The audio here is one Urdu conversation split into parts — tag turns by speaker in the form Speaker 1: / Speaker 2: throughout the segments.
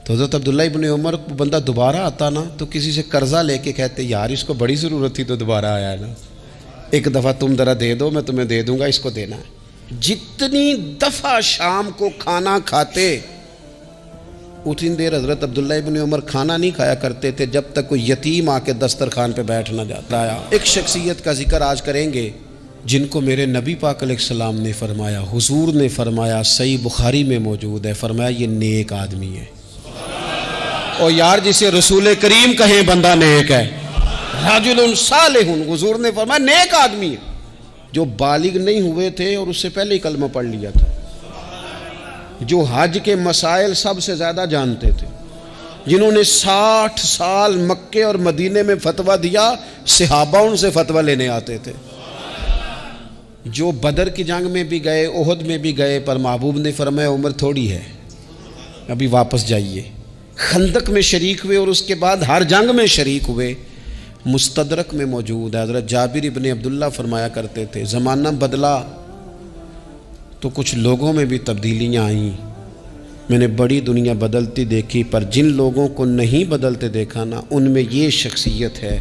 Speaker 1: تو حضرت عبداللہ ابن عمر کو بندہ دوبارہ آتا نا تو کسی سے قرضہ لے کے کہتے یار اس کو بڑی ضرورت تھی تو دوبارہ آیا نا، ایک دفعہ تم ذرا دے دو میں تمہیں دے دوں گا، اس کو دینا ہے۔ جتنی دفعہ شام کو کھانا کھاتے اتنی دیر حضرت عبداللہ ابن عمر کھانا نہیں کھایا کرتے تھے جب تک کوئی یتیم آ کے دسترخوان پہ بیٹھ نہ جاتا ہے۔ ایک شخصیت کا ذکر آج کریں گے جن کو میرے نبی پاک علیہ السلام نے فرمایا، حضور نے فرمایا، صحیح بخاری میں موجود ہے، فرمایا یہ نیک آدمی ہے۔ اور یار جسے رسول کریم کہیں بندہ نیک ہے، رجل صالح، حضور نے فرمایا نیک آدمی ہے، جو بالغ نہیں ہوئے تھے اور اس سے پہلے ہی کلمہ پڑھ لیا تھا، جو حج کے مسائل سب سے زیادہ جانتے تھے، جنہوں نے 60 سال مکے اور مدینے میں فتویٰ دیا، صحابہ ان سے فتویٰ لینے آتے تھے، جو بدر کی جنگ میں بھی گئے، احد میں بھی گئے، پر محبوب نے فرمایا عمر تھوڑی ہے ابھی واپس جائیے، خندق میں شریک ہوئے اور اس کے بعد ہر جنگ میں شریک ہوئے۔ مستدرک میں موجود ہے، حضرت جابر ابن عبداللہ فرمایا کرتے تھے زمانہ بدلا تو کچھ لوگوں میں بھی تبدیلیاں آئیں، میں نے بڑی دنیا بدلتی دیکھی، پر جن لوگوں کو نہیں بدلتے دیکھا نا ان میں یہ شخصیت ہے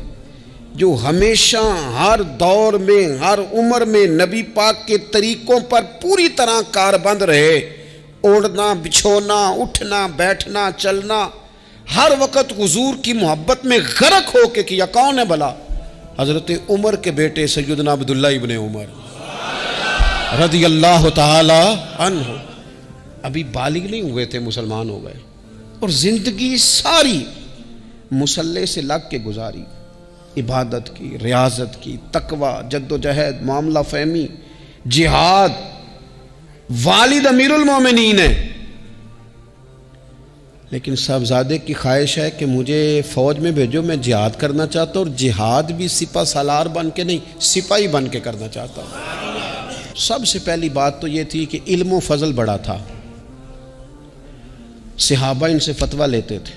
Speaker 1: جو ہمیشہ ہر دور میں ہر عمر میں نبی پاک کے طریقوں پر پوری طرح کاربند رہے، اوڑھنا بچھونا اٹھنا بیٹھنا چلنا ہر وقت حضور کی محبت میں غرق ہو کے کیا۔ کون ہے بھلا؟ حضرت عمر کے بیٹے سیدنا عبداللہ ابن عمر رضی اللہ تعالی عنہ، ابھی بالغ نہیں ہوئے تھے مسلمان ہو گئے، اور زندگی ساری مصلی سے لگ کے گزاری، عبادت کی، ریاضت کی، تقوی، جد و جہد، معاملہ فہمی، جہاد۔ والد امیر المومنین ہے، لیکن صاحبزادے کی خواہش ہے کہ مجھے فوج میں بھیجو، میں جہاد کرنا چاہتا ہوں، اور جہاد بھی سپہ سالار بن کے نہیں، سپاہی بن کے کرنا چاہتا ہوں۔ سب سے پہلی بات تو یہ تھی کہ علم و فضل بڑا تھا، صحابہ ان سے فتویٰ لیتے تھے،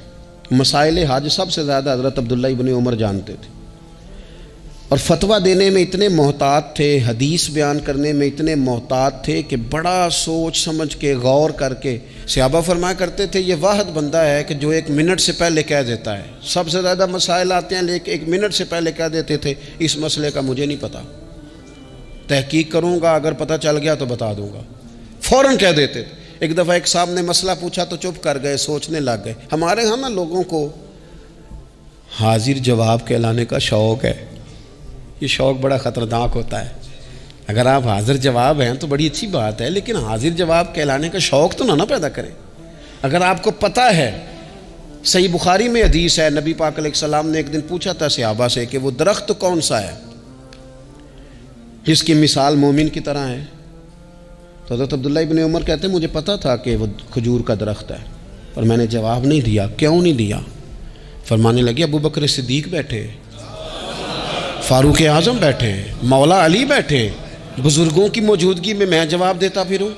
Speaker 1: مسائل حج سب سے زیادہ حضرت عبداللہ ابن عمر جانتے تھے، اور فتویٰ دینے میں اتنے محتاط تھے، حدیث بیان کرنے میں اتنے محتاط تھے کہ بڑا سوچ سمجھ کے غور کر کے صحابہ فرمایا کرتے تھے یہ واحد بندہ ہے کہ جو 1 منٹ سے پہلے کہہ دیتا ہے، سب سے زیادہ مسائل آتے ہیں لیکن 1 منٹ سے پہلے کہہ دیتے تھے اس مسئلے کا مجھے نہیں پتہ، تحقیق کروں گا، اگر پتہ چل گیا تو بتا دوں گا، فوراً کہہ دیتے تھے۔ ایک دفعہ ایک صاحب نے مسئلہ پوچھا تو چپ کر گئے، سوچنے لگ گئے۔ ہمارے ہاں نا لوگوں کو حاضر جواب کہلانے کا شوق ہے، یہ شوق بڑا خطرناک ہوتا ہے۔ اگر آپ حاضر جواب ہیں تو بڑی اچھی بات ہے، لیکن حاضر جواب کہلانے کا شوق تو نہ پیدا کریں۔ اگر آپ کو پتہ ہے، صحیح بخاری میں حدیث ہے، نبی پاک علیہ السلام نے ایک دن پوچھا تھا صحابہ سے کہ وہ درخت کون سا ہے جس کی مثال مومن کی طرح ہے؟ تو حضرت عبداللہ ابن عمر کہتے ہیں مجھے پتہ تھا کہ وہ کھجور کا درخت ہے، پر میں نے جواب نہیں دیا۔ کیوں نہیں دیا؟ فرمانے لگے ابو بکر صدیق بیٹھے، فاروق اعظم بیٹھے، مولا علی بیٹھے، بزرگوں کی موجودگی میں میں جواب دیتا پھروں،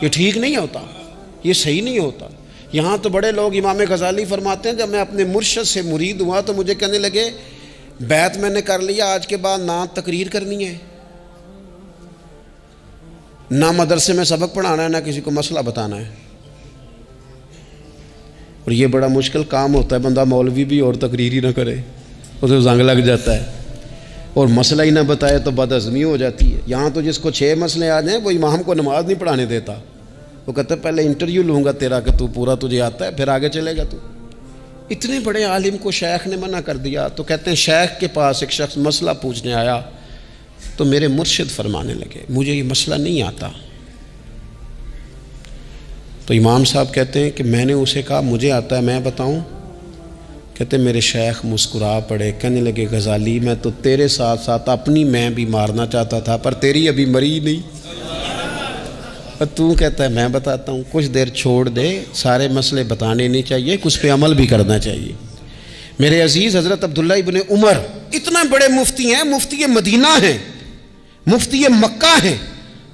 Speaker 1: یہ ٹھیک نہیں ہوتا، یہ صحیح نہیں ہوتا۔ یہاں تو بڑے لوگ، امام غزالی فرماتے ہیں جب میں اپنے مرشد سے مرید ہوا تو مجھے کہنے لگے بیعت میں نے کر لیا، آج کے بعد نہ تقریر کرنی ہے، نہ مدرسے میں سبق پڑھانا ہے، نہ کسی کو مسئلہ بتانا ہے۔ اور یہ بڑا مشکل کام ہوتا ہے، بندہ مولوی بھی اور تقریر ہی نہ کرے، اسے زنگ لگ جاتا ہے، اور مسئلہ ہی نہ بتائے تو بدعزمی ہو جاتی ہے۔ یہاں تو جس کو 6 مسئلے آ جائیں وہ امام کو نماز نہیں پڑھانے دیتا، وہ کہتا ہے پہلے انٹرویو لوں گا تیرا کہ تو پورا تجھے آتا ہے، پھر آگے چلے گا تو۔ اتنے بڑے عالم کو شیخ نے منع کر دیا، تو کہتے ہیں شیخ کے پاس ایک شخص مسئلہ پوچھنے آیا تو میرے مرشد فرمانے لگے مجھے یہ مسئلہ نہیں آتا۔ تو امام صاحب کہتے ہیں کہ میں نے اسے کہا مجھے آتا ہے، میں بتاؤں؟ کہتے میرے شیخ مسکرا پڑے، کہنے لگے غزالی میں تو تیرے ساتھ ساتھ اپنی میں بھی مارنا چاہتا تھا، پر تیری ابھی مری نہیں، اور تو کہتا ہے میں بتاتا ہوں۔ کچھ دیر چھوڑ دے، سارے مسئلے بتانے نہیں چاہیے، کچھ پہ عمل بھی کرنا چاہیے۔ میرے عزیز حضرت عبداللہ ابن عمر اتنا بڑے مفتی ہیں، مفتی مدینہ ہیں، مفتی مکہ ہیں،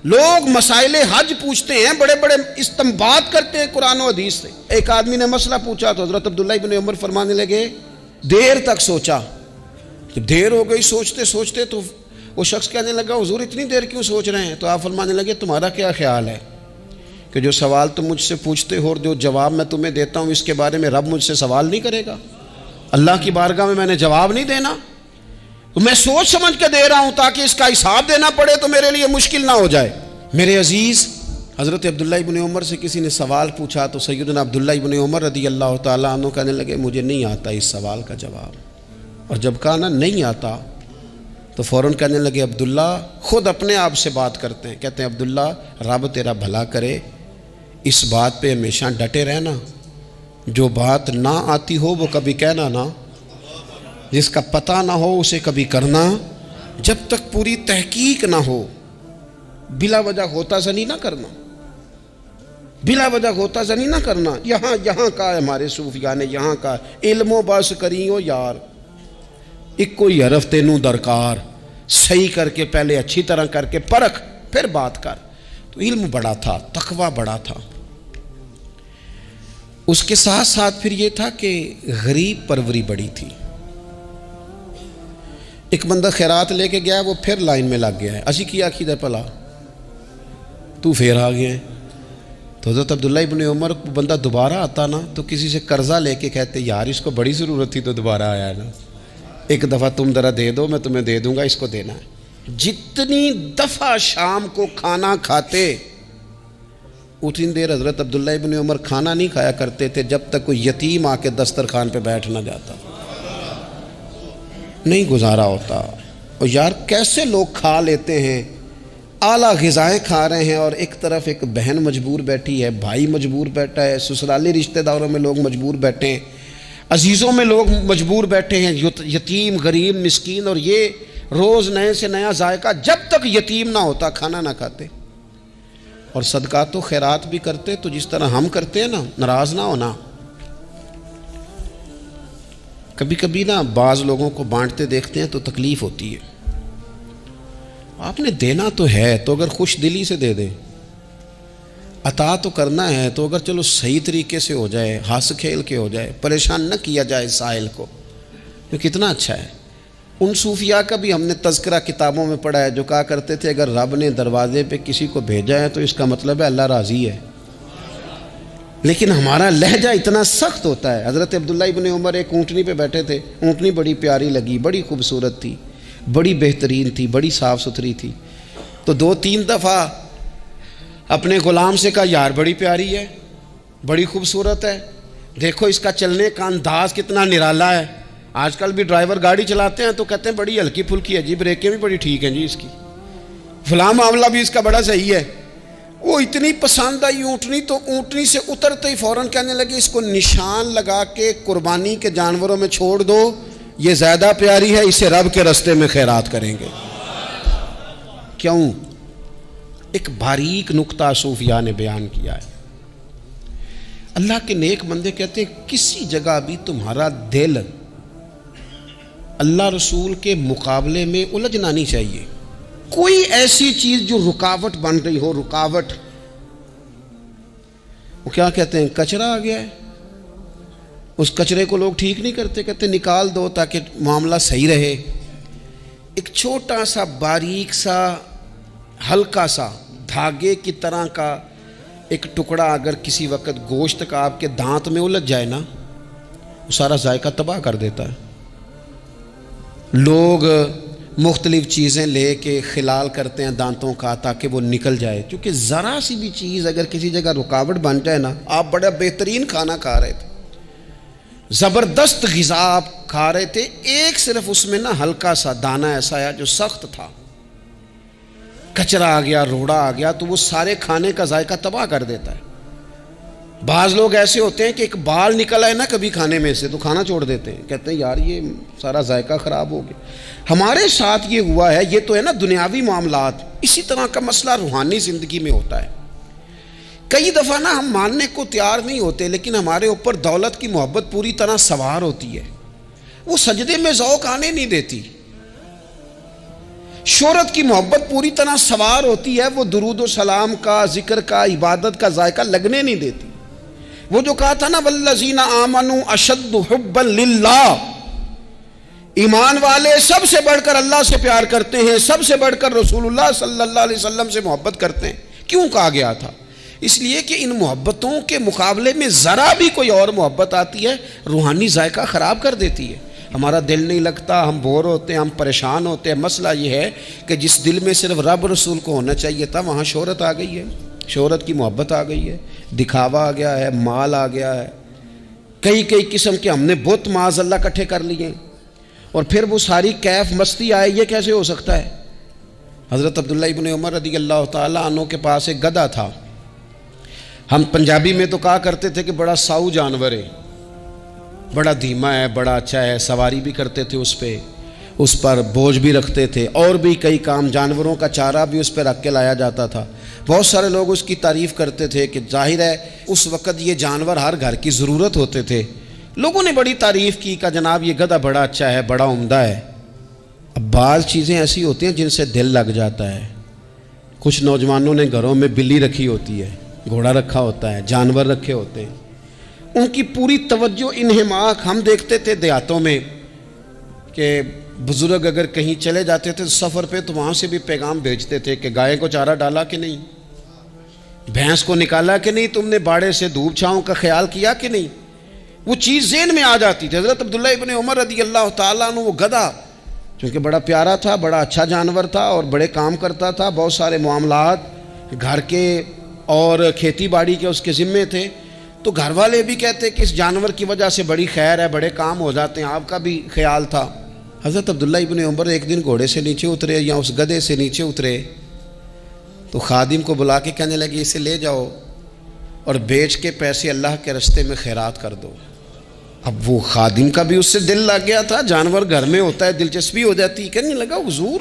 Speaker 1: لوگ مسائل حج پوچھتے ہیں، بڑے بڑے استنباط کرتے ہیں قرآن و حدیث سے۔ ایک آدمی نے مسئلہ پوچھا تو حضرت عبداللہ ابن عمر فرمانے لگے دیر تک سوچا، جب دیر ہو گئی سوچتے سوچتے تو وہ شخص کہنے لگا حضور اتنی دیر کیوں سوچ رہے ہیں؟ تو آپ فرمانے لگے تمہارا کیا خیال ہے؟ کہ جو سوال تم مجھ سے پوچھتے ہو اور جو جواب میں تمہیں دیتا ہوں اس کے بارے میں رب مجھ سے سوال نہیں کرے گا؟ اللہ کی بارگاہ میں نے جواب نہیں دینا؟ میں سوچ سمجھ کے دے رہا ہوں تاکہ اس کا حساب دینا پڑے تو میرے لیے مشکل نہ ہو جائے۔ میرے عزیز، حضرت عبداللہ ابن عمر سے کسی نے سوال پوچھا تو سیدنا عبداللہ ابن عمر رضی اللہ تعالیٰ عنہ کہنے لگے مجھے نہیں آتا اس سوال کا جواب، اور جب کہا نا نہیں آتا تو فوراً کہنے لگے عبداللہ، خود اپنے آپ سے بات کرتے ہیں، کہتے ہیں عبداللہ رب تیرا بھلا کرے، اس بات پہ ہمیشہ ڈٹے رہنا، جو بات نہ آتی ہو وہ کبھی کہنا نہ، جس کا پتہ نہ ہو اسے کبھی کرنا، جب تک پوری تحقیق نہ ہو بلا وجہ ہوتا زنی نہ کرنا، بلا وجہ ہوتا زنی نہ کرنا۔ یہاں کا ہے ہمارے صوفیاء نے، یہاں کا علم و بس کریو یار، ایک کوئی حرف تینوں درکار، صحیح کر کے پہلے اچھی طرح کر کے پرکھ پھر بات کر۔ تو علم بڑا تھا، تقوی بڑا تھا۔ اس کے ساتھ ساتھ پھر یہ تھا کہ غریب پروری بڑی تھی۔ ایک بندہ خیرات لے کے گیا، وہ پھر لائن میں لگ گیا ہے، اسی کیا کھیدہ پلا تو پھر آ گیا ہے۔ تو حضرت عبداللہ ابن عمر کو بندہ دوبارہ آتا نا تو کسی سے قرضہ لے کے کہتے یار اس کو بڑی ضرورت تھی تو دوبارہ آیا ہے نا، ایک دفعہ تم ذرا دے دو میں تمہیں دے دوں گا، اس کو دینا ہے۔ جتنی دفعہ شام کو کھانا کھاتے اتنی دیر حضرت عبداللہ ابن عمر کھانا نہیں کھایا کرتے تھے جب تک کوئی یتیم آ کے دسترخوان پہ بیٹھ نہ جاتا، نہیں گزارا ہوتا۔ اور یار کیسے لوگ کھا لیتے ہیں، اعلیٰ غذائیں کھا رہے ہیں، اور ایک طرف ایک بہن مجبور بیٹھی ہے، بھائی مجبور بیٹھا ہے، سسرالی رشتہ داروں میں لوگ مجبور بیٹھے ہیں، عزیزوں میں لوگ مجبور بیٹھے ہیں، یتیم غریب مسکین، اور یہ روز نئے سے نیا ذائقہ، جب تک یتیم نہ ہوتا کھانا نہ کھاتے۔ اور صدقات و خیرات بھی کرتے تو جس طرح ہم کرتے ہیں نا، ناراض نہ ہونا۔ کبھی کبھی نا بعض لوگوں کو بانٹتے دیکھتے ہیں تو تکلیف ہوتی ہے، آپ نے دینا تو ہے تو اگر خوش دلی سے دے دیں، عطا تو کرنا ہے تو اگر چلو صحیح طریقے سے ہو جائے، ہنس کھیل کے ہو جائے، پریشان نہ کیا جائے سائل کو، تو کتنا اچھا ہے۔ ان صوفیاء کا بھی ہم نے تذکرہ کتابوں میں پڑھا ہے جو کہا کرتے تھے اگر رب نے دروازے پہ کسی کو بھیجا ہے تو اس کا مطلب ہے اللہ راضی ہے، لیکن ہمارا لہجہ اتنا سخت ہوتا ہے۔ حضرت عبداللہ ابن عمر ایک اونٹنی پہ بیٹھے تھے، اونٹنی بڑی پیاری لگی، بڑی خوبصورت تھی، بڑی بہترین تھی، بڑی صاف ستھری تھی، تو 2-3 دفعہ اپنے غلام سے کہا یار بڑی پیاری ہے، بڑی خوبصورت ہے، دیکھو اس کا چلنے کا انداز کتنا نرالا ہے۔ آج کل بھی ڈرائیور گاڑی چلاتے ہیں تو کہتے ہیں بڑی ہلکی پھلکی ہے جی، بریکیں بھی بڑی ٹھیک ہیں جی اس کی، فلاں معاملہ بھی اس کا بڑا صحیح ہے۔ وہ اتنی پسند آئی اونٹنی تو اونٹنی سے اترتے ہی فوراً کہنے لگے اس کو نشان لگا کے قربانی کے جانوروں میں چھوڑ دو، یہ زیادہ پیاری ہے، اسے رب کے رستے میں خیرات کریں گے۔ کیوں؟ ایک باریک نکتہ صوفیاء نے بیان کیا ہے۔ اللہ کے نیک بندے کہتے ہیں کسی جگہ بھی تمہارا دل اللہ رسول کے مقابلے میں الجھنا نہیں چاہیے۔ کوئی ایسی چیز جو رکاوٹ بن رہی ہو، رکاوٹ، وہ کیا کہتے ہیں کچرا آ گیا ہے، اس کچرے کو لوگ ٹھیک نہیں کرتے، کہتے نکال دو تاکہ معاملہ صحیح رہے۔ ایک چھوٹا سا باریک سا ہلکا سا دھاگے کی طرح کا ایک ٹکڑا اگر کسی وقت گوشت کا آپ کے دانت میں الجھ جائے نا، وہ سارا ذائقہ تباہ کر دیتا ہے۔ لوگ مختلف چیزیں لے کے خلال کرتے ہیں دانتوں کا تاکہ وہ نکل جائے، کیونکہ ذرا سی بھی چیز اگر کسی جگہ رکاوٹ بن جائے نا، آپ بڑا بہترین کھانا کھا رہے تھے، زبردست غذا آپ کھا رہے تھے، ایک صرف اس میں نا ہلکا سا دانہ ایسا ہے جو سخت تھا، کچرا آ گیا، روڑا آ گیا، تو وہ سارے کھانے کا ذائقہ تباہ کر دیتا ہے۔ بعض لوگ ایسے ہوتے ہیں کہ ایک بال نکل آئے نا کبھی کھانے میں سے تو کھانا چھوڑ دیتے ہیں، کہتے ہیں یار یہ سارا ذائقہ خراب ہو گیا۔ ہمارے ساتھ یہ ہوا ہے، یہ تو ہے نا دنیاوی معاملات، اسی طرح کا مسئلہ روحانی زندگی میں ہوتا ہے۔ کئی دفعہ نا ہم ماننے کو تیار نہیں ہوتے، لیکن ہمارے اوپر دولت کی محبت پوری طرح سوار ہوتی ہے، وہ سجدے میں ذوق آنے نہیں دیتی۔ شہرت کی محبت پوری طرح سوار ہوتی ہے، وہ درود و سلام کا، ذکر کا، عبادت کا ذائقہ لگنے نہیں دیتی۔ وہ جو کہا تھا نا والذین آمنوا اشد حبا للہ، ایمان والے سب سے بڑھ کر اللہ سے پیار کرتے ہیں، سب سے بڑھ کر رسول اللہ صلی اللہ علیہ وسلم سے محبت کرتے ہیں۔ کیوں کہا گیا تھا؟ اس لیے کہ ان محبتوں کے مقابلے میں ذرا بھی کوئی اور محبت آتی ہے روحانی ذائقہ خراب کر دیتی ہے. ہمارا دل نہیں لگتا, ہم بور ہوتے ہیں, ہم پریشان ہوتے ہیں. مسئلہ یہ ہے کہ جس دل میں صرف رب رسول کو ہونا چاہیے تھا وہاں شہرت آ گئی ہے, شہرت کی محبت آ گئی ہے, دکھاوا آ گیا ہے, مال آ گیا ہے, کئی قسم کے ہم نے بت معاذ اللہ اکٹھے کر لیے, اور پھر وہ ساری کیف مستی آئے. یہ کیسے ہو سکتا ہے؟ حضرت عبداللہ ابن عمر رضی اللہ تعالیٰ عنہ کے پاس ایک گدھا تھا. ہم پنجابی میں تو کہا کرتے تھے کہ بڑا ساؤ جانور ہے, بڑا دھیما ہے, بڑا اچھا ہے, سواری بھی کرتے تھے اس پہ, اس پر بوجھ بھی رکھتے تھے, اور بھی کئی کام, جانوروں کا چارہ بھی اس پہ رکھ کے لایا جاتا تھا. بہت سارے لوگ اس کی تعریف کرتے تھے کہ ظاہر ہے اس وقت یہ جانور ہر گھر کی ضرورت ہوتے تھے. لوگوں نے بڑی تعریف کی کہ جناب یہ گدھا بڑا اچھا ہے, بڑا عمدہ ہے. اب بعض چیزیں ایسی ہوتی ہیں جن سے دل لگ جاتا ہے. کچھ نوجوانوں نے گھروں میں بلی رکھی ہوتی ہے, گھوڑا رکھا ہوتا ہے, جانور رکھے ہوتے ہیں, ان کی پوری توجہ انہماک. ہم دیکھتے تھے دیہاتوں میں کہ بزرگ اگر کہیں چلے جاتے تھے سفر پہ تو وہاں سے بھی پیغام بھیجتے تھے کہ گائے کو چارہ ڈالا کہ نہیں, بھینس کو نکالا کہ نہیں, تم نے باڑے سے دھوپ چھاؤں کا خیال کیا کہ نہیں. وہ چیز ذہن میں آ جاتی تھی. حضرت عبداللہ ابن عمر رضی اللہ تعالیٰ عنہ وہ گدھا چونکہ بڑا پیارا تھا, بڑا اچھا جانور تھا اور بڑے کام کرتا تھا, بہت سارے معاملات گھر کے اور کھیتی باڑی کے اس کے ذمے تھے, تو گھر والے بھی کہتے کہ اس جانور کی وجہ سے بڑی خیر ہے, بڑے کام ہو جاتے ہیں. آپ کا بھی خیال تھا. حضرت عبداللہ ابن عمر ایک دن گھوڑے سے نیچے اترے یا اس گدھے سے نیچے اترے تو خادم کو بلا کے کہنے لگے اسے لے جاؤ اور بیچ کے پیسے اللہ کے راستے میں خیرات کر دو. اب وہ خادم کا بھی اس سے دل لگ گیا تھا, جانور گھر میں ہوتا ہے دلچسپی ہو جاتی. کہنے لگا حضور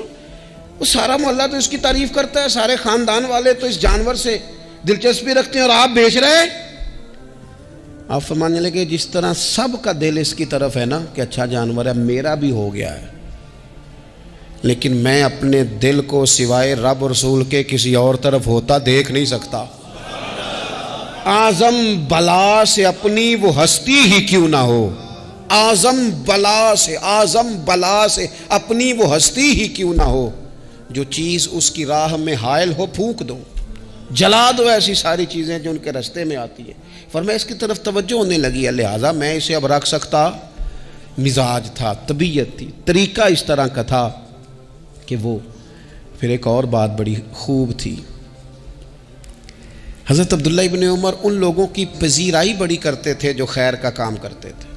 Speaker 1: وہ سارا محلہ تو اس کی تعریف کرتا ہے, سارے خاندان والے تو اس جانور سے دلچسپی رکھتے ہیں اور آپ بیچ رہے ہیں. آپ فرمانے لگے جس طرح سب کا دل اس کی طرف ہے نا کہ اچھا جانور ہے, میرا بھی ہو گیا ہے, لیکن میں اپنے دل کو سوائے رب رسول کے کسی اور طرف ہوتا دیکھ نہیں سکتا. اعظم بلا سے اپنی وہ ہستی ہی کیوں نہ ہو, اعظم بلا سے اپنی وہ ہستی ہی کیوں نہ ہو, جو چیز اس کی راہ میں حائل ہو پھونک دو, جلا دو ایسی ساری چیزیں جو ان کے راستے میں آتی ہیں. فرمایا اس کی طرف توجہ ہونے لگی ہے, لہٰذا میں اسے اب رکھ سکتا. مزاج تھا, طبیعت تھی, طریقہ اس طرح کا تھا کہ وہ. پھر ایک اور بات بڑی خوب تھی, حضرت عبداللہ ابن عمر ان لوگوں کی پذیرائی بڑی کرتے تھے جو خیر کا کام کرتے تھے.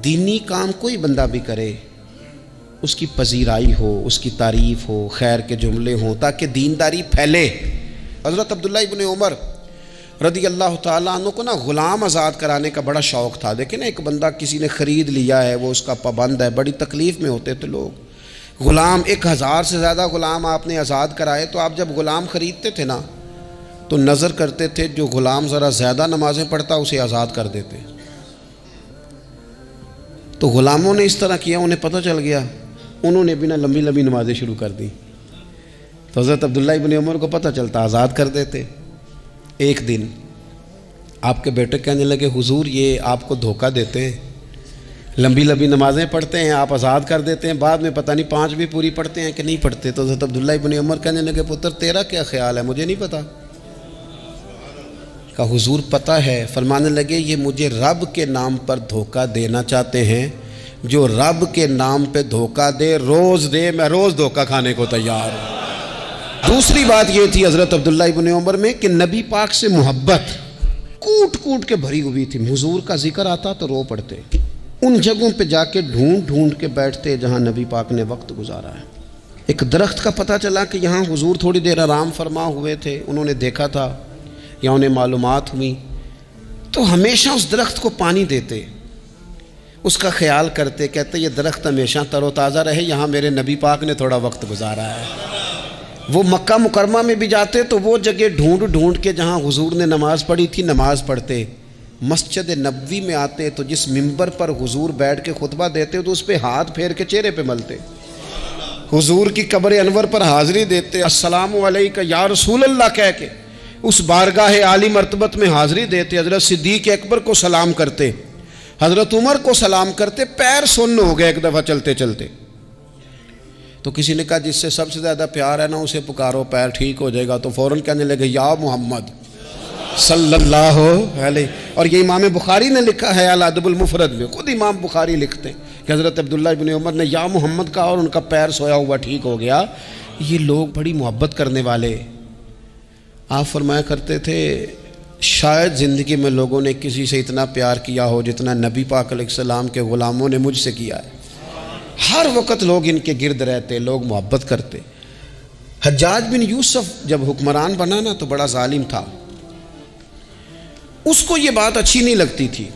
Speaker 1: دینی کام کوئی بندہ بھی کرے اس کی پذیرائی ہو, اس کی تعریف ہو, خیر کے جملے ہوں تاکہ دینداری پھیلے. حضرت عبداللہ ابن عمر رضی اللہ تعالیٰ عنہ کو نا غلام آزاد کرانے کا بڑا شوق تھا. دیکھیں نا ایک بندہ کسی نے خرید لیا ہے, وہ اس کا پابند ہے, بڑی تکلیف میں ہوتے تھے لوگ. غلام 1000 سے زیادہ غلام آپ نے آزاد کرائے, تو آپ جب غلام خریدتے تھے نا تو نظر کرتے تھے جو غلام ذرا زیادہ نمازیں پڑھتا اسے آزاد کر دیتے. تو غلاموں نے اس طرح کیا, انہیں پتہ چل گیا, انہوں نے بھی نا لمبی لمبی نمازیں شروع کر دی. تو حضرت عبداللہ ابن عمر کو پتہ چلتا, آزاد کر دیتے. ایک دن آپ کے بیٹے کہنے لگے حضور یہ آپ کو دھوکہ دیتے ہیں, لمبی لمبی نمازیں پڑھتے ہیں, آپ آزاد کر دیتے ہیں, بعد میں پتہ نہیں 5 بھی پوری پڑھتے ہیں کہ نہیں پڑھتے. تو حضرت عبداللہ ابن عمر کہنے لگے پتر تیرا کیا خیال ہے, مجھے نہیں پتہ. کہا حضور پتہ ہے. فرمانے لگے یہ مجھے رب کے نام پر دھوکہ دینا چاہتے ہیں, جو رب کے نام پہ دھوکہ دے روز دے, میں روز دھوکہ کھانے کو تیار ہوں. دوسری بات یہ تھی حضرت عبداللہ ابن عمر میں کہ نبی پاک سے محبت کوٹ کوٹ کے بھری ہوئی تھی. حضور کا ذکر آتا تو رو پڑتے, ان جگہوں پہ جا کے ڈھونڈ ڈھونڈ کے بیٹھتے جہاں نبی پاک نے وقت گزارا ہے. ایک درخت کا پتہ چلا کہ یہاں حضور تھوڑی دیر آرام فرما ہوئے تھے, انہوں نے دیکھا تھا یا انہیں معلومات ہوئی, تو ہمیشہ اس درخت کو پانی دیتے, اس کا خیال کرتے, کہتے یہ درخت ہمیشہ تر و تازہ رہے, یہاں میرے نبی پاک نے تھوڑا وقت گزارا ہے. وہ مکہ مکرمہ میں بھی جاتے تو وہ جگہ ڈھونڈ ڈھونڈ کے جہاں حضور نے نماز پڑھی تھی نماز پڑھتے. مسجد نبوی میں آتے تو جس ممبر پر حضور بیٹھ کے خطبہ دیتے تو اس پہ ہاتھ پھیر کے چہرے پہ ملتے. حضور کی قبر انور پر حاضری دیتے, السلام علیکہ یا رسول اللہ کہہ کے اس بارگاہ عالی مرتبت میں حاضری دیتے. حضرت صدیق اکبر کو سلام کرتے, حضرت عمر کو سلام کرتے. پیر سن ہو گئے ایک دفعہ چلتے چلتے, تو کسی نے کہا جس سے سب سے زیادہ پیار ہے نا اسے پکارو, پیر ٹھیک ہو جائے گا. تو فوراً کہنے لگے یا محمد صلی اللہ علیہ. اور یہ امام بخاری نے لکھا ہے الادب المفرد میں، خود امام بخاری لکھتے ہیں کہ حضرت عبداللہ ابن عمر نے یا محمد کہا اور ان کا پیر سویا ہوا ٹھیک ہو گیا. یہ لوگ بڑی محبت کرنے والے. آپ فرمایا کرتے تھے شاید زندگی میں لوگوں نے کسی سے اتنا پیار کیا ہو جتنا نبی پاک علیہ السلام کے غلاموں نے مجھ سے کیا ہے. ہر وقت لوگ ان کے گرد رہتے، لوگ محبت کرتے. حجاج بن یوسف جب حکمران بنا نا تو بڑا ظالم تھا. اس کو یہ بات اچھی نہیں لگتی تھی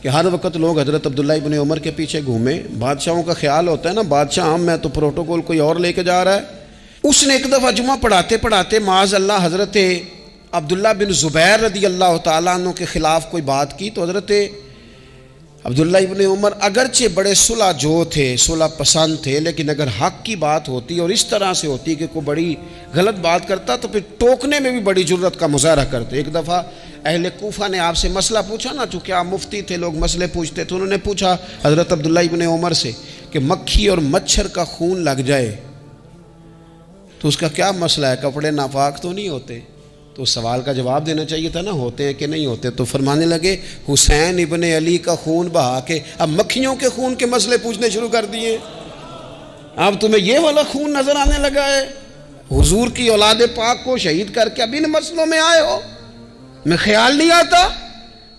Speaker 1: کہ ہر وقت لوگ حضرت عبداللہ ابن عمر کے پیچھے گھومیں. بادشاہوں کا خیال ہوتا ہے نا بادشاہ ہم میں تو پروٹوکول کوئی اور لے کے جا رہا ہے. اس نے ایک دفعہ جمعہ پڑھاتے پڑھاتے معاذ اللہ حضرت عبداللہ بن زبیر رضی اللہ تعالیٰ عنہ کے خلاف کوئی بات کی تو حضرت عبداللہ ابن عمر اگرچہ بڑے صلح جو تھے، صلح پسند تھے، لیکن اگر حق کی بات ہوتی اور اس طرح سے ہوتی کہ کوئی بڑی غلط بات کرتا تو پھر ٹوکنے میں بھی بڑی جرت کا مظاہرہ کرتے. ایک دفعہ اہل کوفہ نے آپ سے مسئلہ پوچھا نا، چونکہ آپ مفتی تھے، لوگ مسئلے پوچھتے تھے. انہوں نے پوچھا حضرت عبداللہ ابن عمر سے کہ مکھی اور مچھر کا خون لگ جائے تو اس کا کیا مسئلہ ہے، کپڑے ناپاک تو نہیں ہوتے؟ تو اس سوال کا جواب دینا چاہیے تھا نا، ہوتے ہیں کہ نہیں ہوتے. تو فرمانے لگے حسین ابن علی کا خون بہا کے اب مکھیوں کے خون کے مسئلے پوچھنے شروع کر دیے. اب تمہیں یہ والا خون نظر آنے لگا ہے؟ حضور کی اولاد پاک کو شہید کر کے اب ان مسئلوں میں آئے ہو؟ میں خیال نہیں آتا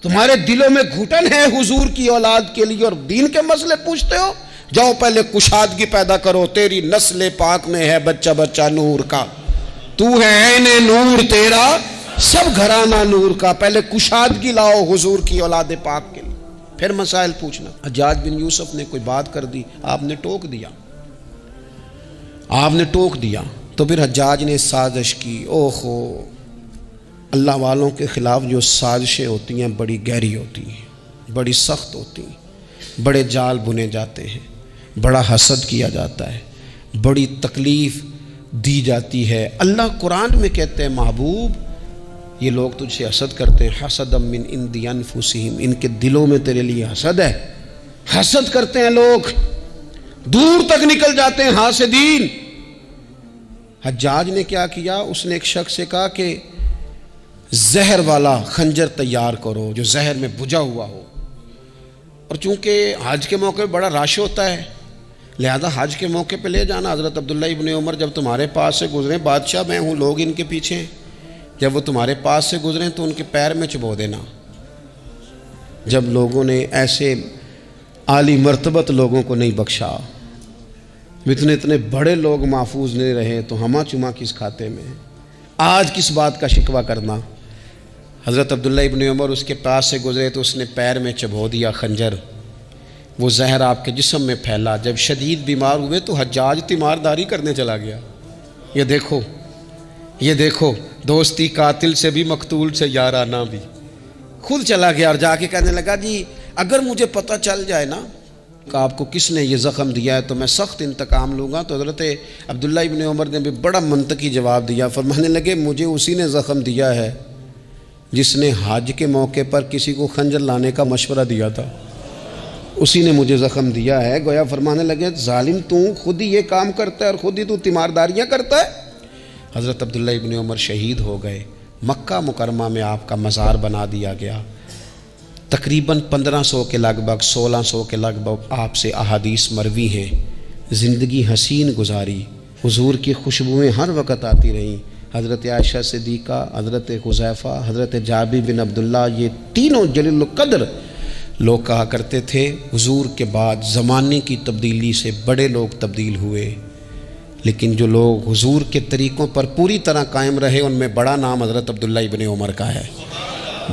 Speaker 1: تمہارے دلوں میں گھٹن ہے حضور کی اولاد کے لیے اور دین کے مسئلے پوچھتے ہو. جاؤ پہلے کشادگی پیدا کرو، تیری نسل پاک میں ہے بچہ بچہ نور کا، تو ہے عین نور تیرا سب گھرانہ نور کا. پہلے کشادگی لاؤ حضور کی اولاد پاک کے لیے، پھر مسائل پوچھنا. حجاج بن یوسف نے کوئی بات کر دی، آپ نے ٹوک دیا. تو پھر حجاج نے سازش کی. اوہو، اللہ والوں کے خلاف جو سازشیں ہوتی ہیں بڑی گہری ہوتی ہیں، بڑی سخت ہوتی ہیں، بڑے جال بنے جاتے ہیں، بڑا حسد کیا جاتا ہے، بڑی تکلیف دی جاتی ہے. اللہ قرآن میں کہتے ہیں محبوب یہ لوگ تجھ سے حسد کرتے ہیں، حسد من عند انفسہم، ان کے دلوں میں تیرے لیے حسد ہے. حسد کرتے ہیں لوگ، دور تک نکل جاتے ہیں حاسدین. حجاج نے کیا کیا؟ اس نے ایک شخص سے کہا کہ زہر والا خنجر تیار کرو جو زہر میں بجھا ہوا ہو. اور چونکہ حج کے موقع پہ بڑا رش ہوتا ہے لہذا حج کے موقع پہ لے جانا. حضرت عبداللہ ابن عمر جب تمہارے پاس سے گزریں، بادشاہ میں ہوں، لوگ ان کے پیچھے ہیں، جب وہ تمہارے پاس سے گزریں تو ان کے پیر میں چبو دینا. جب لوگوں نے ایسے عالی مرتبت لوگوں کو نہیں بخشا، اتنے بڑے لوگ محفوظ نہیں رہے تو ہمہ چما کس کھاتے میں؟ آج کس بات کا شکوہ کرنا؟ حضرت عبداللہ ابن عمر اس کے پاس سے گزرے تو اس نے پیر میں چبو دیا خنجر. وہ زہر آپ کے جسم میں پھیلا. جب شدید بیمار ہوئے تو حجاج تیمارداری کرنے چلا گیا. یہ دیکھو دوستی قاتل سے بھی مقتول سے یارانہ بھی. خود چلا گیا اور جا کے کہنے لگا جی اگر مجھے پتہ چل جائے نا کہ آپ کو کس نے یہ زخم دیا ہے تو میں سخت انتقام لوں گا. تو حضرت عبداللہ ابن عمر نے بھی بڑا منطقی جواب دیا. فرمانے لگے مجھے اسی نے زخم دیا ہے جس نے حج کے موقع پر کسی کو خنجر لانے کا مشورہ دیا تھا، اسی نے مجھے زخم دیا ہے. گویا فرمانے لگے ظالم تو خود ہی یہ کام کرتا ہے اور خود ہی تو تیمارداریاں کرتا ہے. حضرت عبداللہ ابن عمر شہید ہو گئے. مکہ مکرمہ میں آپ کا مزار بنا دیا گیا. تقریباً 1500 کے لگ بھگ 1600 کے لگ بھگ آپ سے احادیث مروی ہیں. زندگی حسین گزاری، حضور کی خوشبوئیں ہر وقت آتی رہیں. حضرت عائشہ صدیقہ، حضرت حذیفہ، حضرت جابر بن عبداللہ، یہ تینوں جلیل القدر لوگ کہا کرتے تھے حضور کے بعد زمانے کی تبدیلی سے بڑے لوگ تبدیل ہوئے، لیکن جو لوگ حضور کے طریقوں پر پوری طرح قائم رہے ان میں بڑا نام حضرت عبداللہ ابن عمر کا ہے.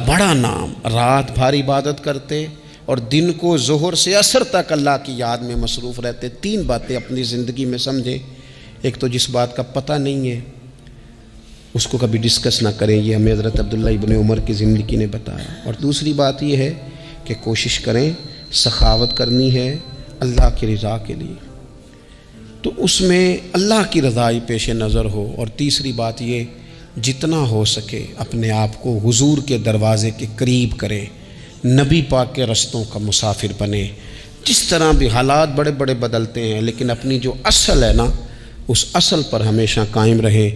Speaker 1: بڑا نام. رات بھر عبادت کرتے اور دن کو ظہر سے عصر تک اللہ کی یاد میں مصروف رہتے. 3 باتیں اپنی زندگی میں سمجھیں. ایک تو جس بات کا پتہ نہیں ہے اس کو کبھی ڈسکس نہ کریں، یہ ہمیں حضرت عبداللہ ابن عمر کی زندگی نے بتایا. اور دوسری بات یہ ہے کہ کوشش کریں، سخاوت کرنی ہے اللہ کی رضا کے لیے تو اس میں اللہ کی رضا ہی پیش نظر ہو. اور تیسری بات یہ جتنا ہو سکے اپنے آپ کو حضور کے دروازے کے قریب کریں، نبی پاک کے رستوں کا مسافر بنیں. جس طرح بھی حالات بڑے بڑے بدلتے ہیں لیکن اپنی جو اصل ہے نا اس اصل پر ہمیشہ قائم رہیں.